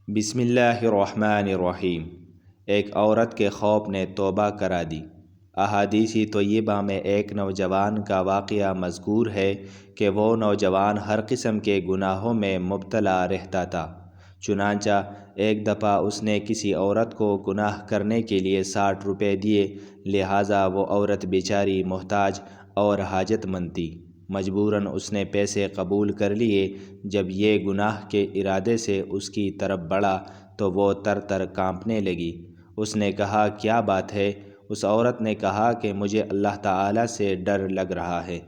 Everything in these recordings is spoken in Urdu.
بسم اللہ الرحمن الرحیم۔ ایک عورت کے خوف نے توبہ کرا دی۔ احادیث طیبہ میں ایک نوجوان کا واقعہ مذکور ہے کہ وہ نوجوان ہر قسم کے گناہوں میں مبتلا رہتا تھا۔ چنانچہ ایک دفعہ اس نے کسی عورت کو گناہ کرنے کے لیے 60 روپے دیے، لہٰذا وہ عورت بیچاری محتاج اور حاجت مند تھی۔ مجبوراً اس نے پیسے قبول کر لیے۔ جب یہ گناہ کے ارادے سے اس کی طرف بڑھا تو وہ تر تر کانپنے لگی۔ اس نے کہا، کیا بات ہے؟ اس عورت نے کہا کہ مجھے اللہ تعالیٰ سے ڈر لگ رہا ہے،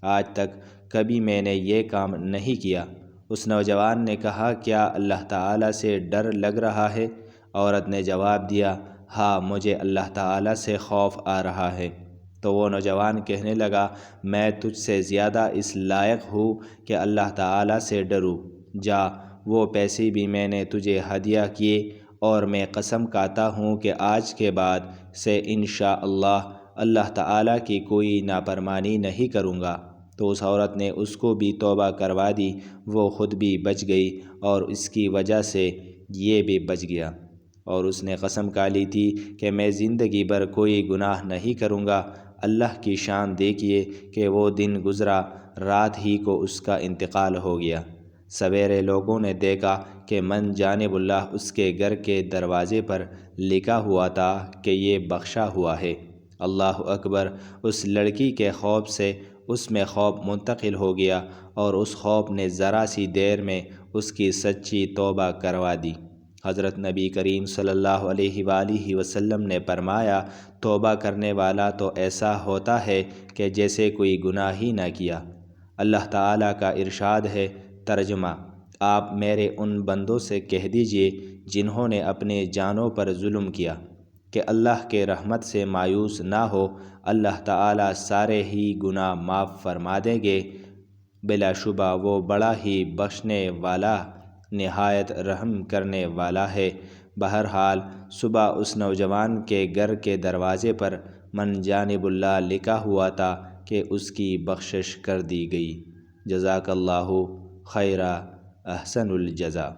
آج تک کبھی میں نے یہ کام نہیں کیا۔ اس نوجوان نے کہا، کیا اللہ تعالیٰ سے ڈر لگ رہا ہے؟ عورت نے جواب دیا، ہاں مجھے اللہ تعالیٰ سے خوف آ رہا ہے۔ تو وہ نوجوان کہنے لگا، میں تجھ سے زیادہ اس لائق ہوں کہ اللہ تعالیٰ سے ڈروں۔ جا، وہ پیسے بھی میں نے تجھے ہدیہ کیے، اور میں قسم کھاتا ہوں کہ آج کے بعد سے انشاءاللہ اللہ تعالیٰ کی کوئی نافرمانی نہیں کروں گا۔ تو اس عورت نے اس کو بھی توبہ کروا دی۔ وہ خود بھی بچ گئی اور اس کی وجہ سے یہ بھی بچ گیا۔ اور اس نے قسم کھا لی تھی کہ میں زندگی بھر کوئی گناہ نہیں کروں گا۔ اللہ کی شان دیکھیے کہ وہ دن گزرا، رات ہی کو اس کا انتقال ہو گیا۔ سویرے لوگوں نے دیکھا کہ من جانب اللہ اس کے گھر کے دروازے پر لکھا ہوا تھا کہ یہ بخشا ہوا ہے۔ اللہ اکبر! اس لڑکی کے خوف سے اس میں خوف منتقل ہو گیا، اور اس خوف نے ذرا سی دیر میں اس کی سچی توبہ کروا دی۔ حضرت نبی کریم صلی اللہ علیہ وآلہ وسلم نے فرمایا، توبہ کرنے والا تو ایسا ہوتا ہے کہ جیسے کوئی گناہ ہی نہ کیا۔ اللہ تعالیٰ کا ارشاد ہے، ترجمہ: آپ میرے ان بندوں سے کہہ دیجئے جنہوں نے اپنے جانوں پر ظلم کیا کہ اللہ کے رحمت سے مایوس نہ ہو، اللہ تعالیٰ سارے ہی گناہ معاف فرما دیں گے۔ بلا شبہ وہ بڑا ہی بخشنے والا، نہایت رحم کرنے والا ہے۔ بہرحال صبح اس نوجوان کے گھر کے دروازے پر من جانب اللہ لکھا ہوا تھا کہ اس کی بخشش کر دی گئی۔ جزاک اللہ خیرا، احسن الجزا۔